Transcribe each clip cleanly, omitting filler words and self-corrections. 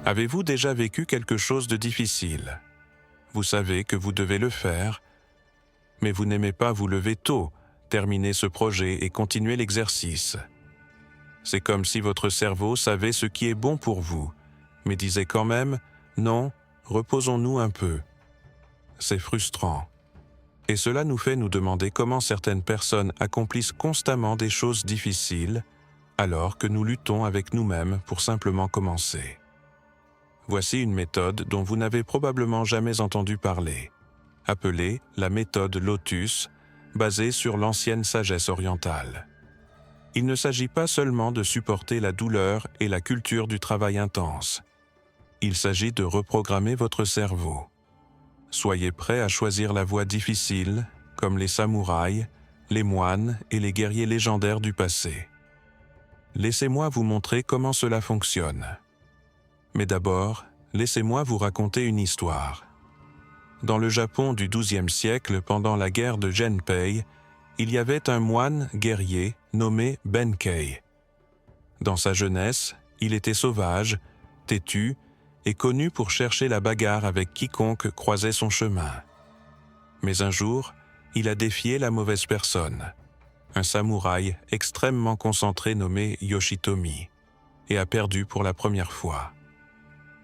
Avez-vous déjà vécu quelque chose de difficile? Vous savez que vous devez le faire, mais vous n'aimez pas vous lever tôt, terminer ce projet et continuer l'exercice. C'est comme si votre cerveau savait ce qui est bon pour vous, mais disait quand même « Non, reposons-nous un peu ». C'est frustrant. Et cela nous fait nous demander comment certaines personnes accomplissent constamment des choses difficiles, alors que nous luttons avec nous-mêmes pour simplement commencer. Voici une méthode dont vous n'avez probablement jamais entendu parler, appelée la méthode Lotus, basée sur l'ancienne sagesse orientale. Il ne s'agit pas seulement de supporter la douleur et la culture du travail intense. Il s'agit de reprogrammer votre cerveau. Soyez prêts à choisir la voie difficile, comme les samouraïs, les moines et les guerriers légendaires du passé. Laissez-moi vous montrer comment cela fonctionne. Mais d'abord, laissez-moi vous raconter une histoire. Dans le Japon du XIIe siècle, pendant la guerre de Genpei, il y avait un moine guerrier nommé Benkei. Dans sa jeunesse, il était sauvage, têtu et connu pour chercher la bagarre avec quiconque croisait son chemin. Mais un jour, il a défié la mauvaise personne, un samouraï extrêmement concentré nommé Yoshitomi, et a perdu pour la première fois.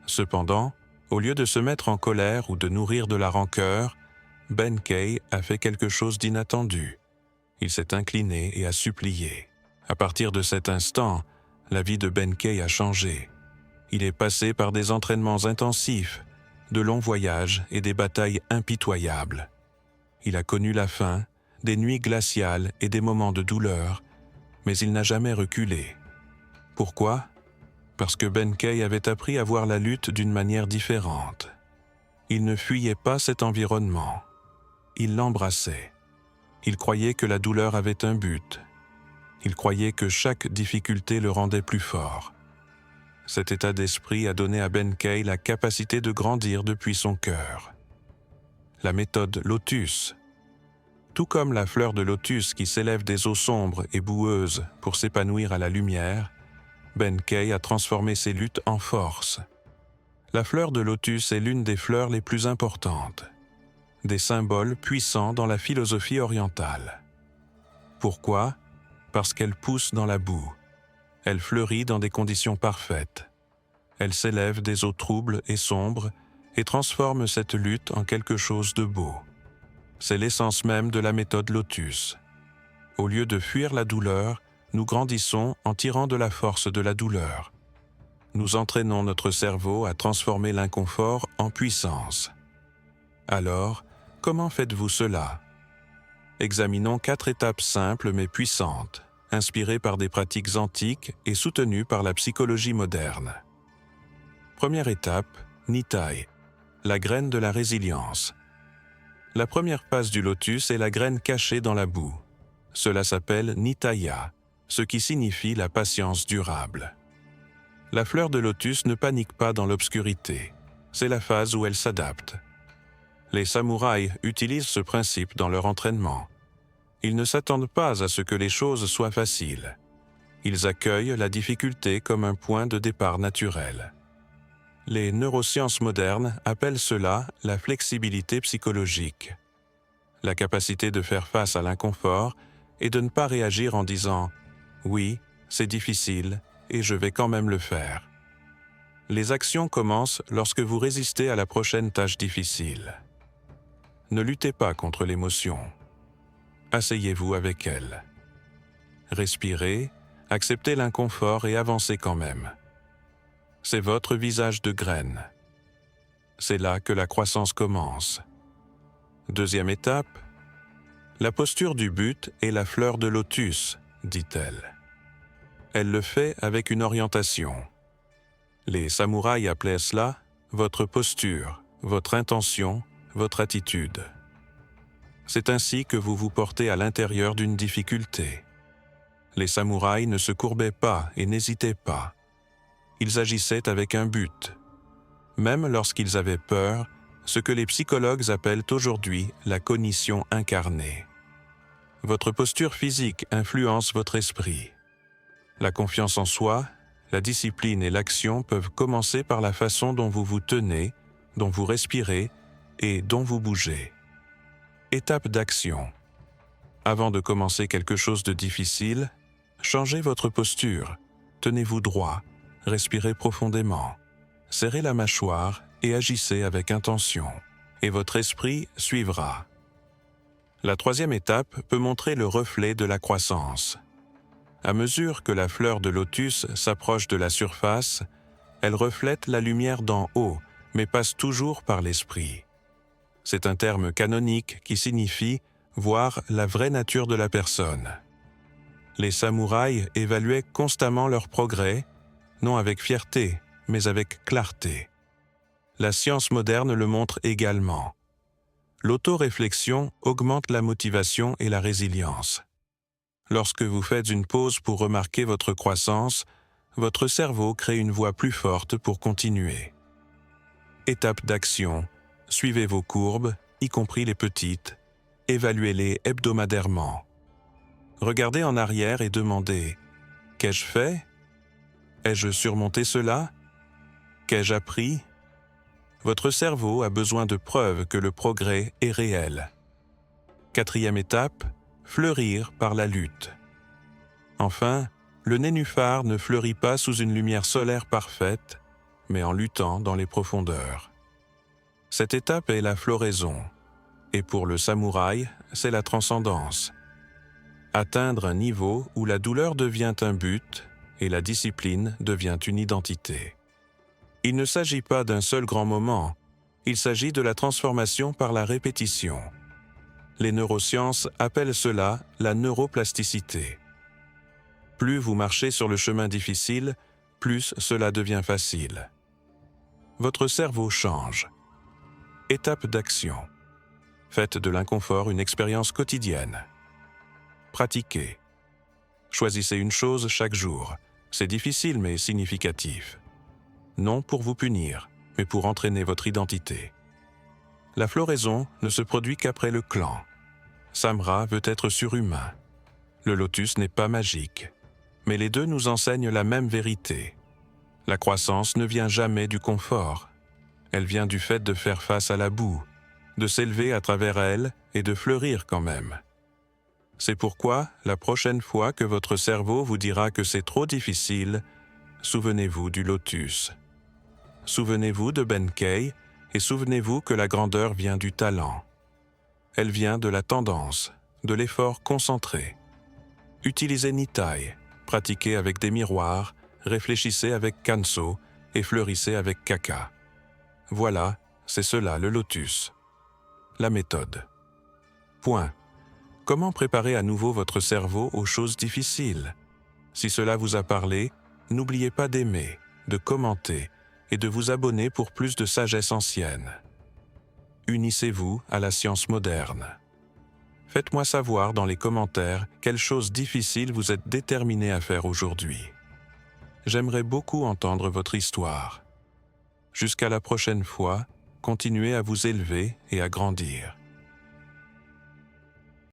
Cependant, au lieu de se mettre en colère ou de nourrir de la rancœur, Benkei a fait quelque chose d'inattendu. Il s'est incliné et a supplié. À partir de cet instant, la vie de Benkei a changé. Il est passé par des entraînements intensifs, de longs voyages et des batailles impitoyables. Il a connu la faim, des nuits glaciales et des moments de douleur, mais il n'a jamais reculé. Pourquoi? Parce que Benkei avait appris à voir la lutte d'une manière différente. Il ne fuyait pas cet environnement. Il l'embrassait. Il croyait que la douleur avait un but. Il croyait que chaque difficulté le rendait plus fort. Cet état d'esprit a donné à Benkei la capacité de grandir depuis son cœur. La méthode Lotus. Tout comme la fleur de lotus qui s'élève des eaux sombres et boueuses pour s'épanouir à la lumière, Benkei a transformé ses luttes en force. La fleur de lotus est l'une des fleurs les plus importantes, des symboles puissants dans la philosophie orientale. Pourquoi? Parce qu'elle pousse dans la boue. Elle fleurit dans des conditions parfaites. Elle s'élève des eaux troubles et sombres et transforme cette lutte en quelque chose de beau. C'est l'essence même de la méthode Lotus. Au lieu de fuir la douleur, nous grandissons en tirant de la force de la douleur. Nous entraînons notre cerveau à transformer l'inconfort en puissance. Alors, comment faites-vous cela? Examinons 4 étapes simples mais puissantes, inspirées par des pratiques antiques et soutenues par la psychologie moderne. Première étape, Nitai, la graine de la résilience. La première phase du lotus est la graine cachée dans la boue. Cela s'appelle Nitaya, ce qui signifie la patience durable. La fleur de lotus ne panique pas dans l'obscurité. C'est la phase où elle s'adapte. Les samouraïs utilisent ce principe dans leur entraînement. Ils ne s'attendent pas à ce que les choses soient faciles. Ils accueillent la difficulté comme un point de départ naturel. Les neurosciences modernes appellent cela la flexibilité psychologique. La capacité de faire face à l'inconfort et de ne pas réagir en disant « Oui, c'est difficile et je vais quand même le faire ». Les actions commencent lorsque vous résistez à la prochaine tâche difficile. Ne luttez pas contre l'émotion. Asseyez-vous avec elle. Respirez, acceptez l'inconfort et avancez quand même. C'est votre visage de graine. C'est là que la croissance commence. Deuxième étape, la posture du but est la fleur de lotus, dit-elle. Elle le fait avec une orientation. Les samouraïs appelaient cela votre posture, votre intention, votre attitude. C'est ainsi que vous vous portez à l'intérieur d'une difficulté. Les samouraïs ne se courbaient pas et n'hésitaient pas. Ils agissaient avec un but. Même lorsqu'ils avaient peur, ce que les psychologues appellent aujourd'hui la cognition incarnée. Votre posture physique influence votre esprit. La confiance en soi, La discipline et l'action peuvent commencer par la façon dont vous vous tenez, dont vous respirez et dont vous bougez. Étape d'action. Avant de commencer quelque chose de difficile, changez votre posture, tenez-vous droit, respirez profondément, serrez la mâchoire et agissez avec intention, et votre esprit suivra. La troisième étape peut montrer le reflet de la croissance. À mesure que la fleur de lotus s'approche de la surface, elle reflète la lumière d'en haut, mais passe toujours par l'esprit. C'est un terme canonique qui signifie voir la vraie nature de la personne. Les samouraïs évaluaient constamment leur progrès, non avec fierté, mais avec clarté. La science moderne le montre également. L'autoréflexion augmente la motivation et la résilience. Lorsque vous faites une pause pour remarquer votre croissance, votre cerveau crée une voie plus forte pour continuer. Étape d'action. Suivez vos courbes, y compris les petites. Évaluez-les hebdomadairement. Regardez en arrière et demandez « Qu'ai-je fait ? Ai-je surmonté cela ? Qu'ai-je appris ?» Votre cerveau a besoin de preuves que le progrès est réel. Quatrième étape, fleurir par la lutte. Enfin, le nénuphar ne fleurit pas sous une lumière solaire parfaite, mais en luttant dans les profondeurs. Cette étape est la floraison, et pour le samouraï, c'est la transcendance. Atteindre un niveau où la douleur devient un but et la discipline devient une identité. Il ne s'agit pas d'un seul grand moment, il s'agit de la transformation par la répétition. Les neurosciences appellent cela la neuroplasticité. Plus vous marchez sur le chemin difficile, plus cela devient facile. Votre cerveau change. Étape d'action. Faites de l'inconfort une expérience quotidienne. Pratiquez. Choisissez une chose chaque jour. C'est difficile mais significatif. Non pour vous punir, mais pour entraîner votre identité. La floraison ne se produit qu'après le clan. Samra veut être surhumain. Le lotus n'est pas magique, mais les deux nous enseignent la même vérité. La croissance ne vient jamais du confort. Elle vient du fait de faire face à la boue, de s'élever à travers elle et de fleurir quand même. C'est pourquoi, la prochaine fois que votre cerveau vous dira que c'est trop difficile, souvenez-vous du lotus. Souvenez-vous de Benkei et souvenez-vous que la grandeur vient du talent. Elle vient de la tendance, de l'effort concentré. Utilisez Nitai, pratiquez avec des miroirs, réfléchissez avec Kanso et fleurissez avec Kaka. Voilà, c'est cela le lotus. La méthode. Point. Comment préparer à nouveau votre cerveau aux choses difficiles ? Si cela vous a parlé, n'oubliez pas d'aimer, de commenter et de vous abonner pour plus de sagesse ancienne. Unissez-vous à la science moderne. Faites-moi savoir dans les commentaires quelles choses difficiles vous êtes déterminé à faire aujourd'hui. J'aimerais beaucoup entendre votre histoire. Jusqu'à la prochaine fois, continuez à vous élever et à grandir.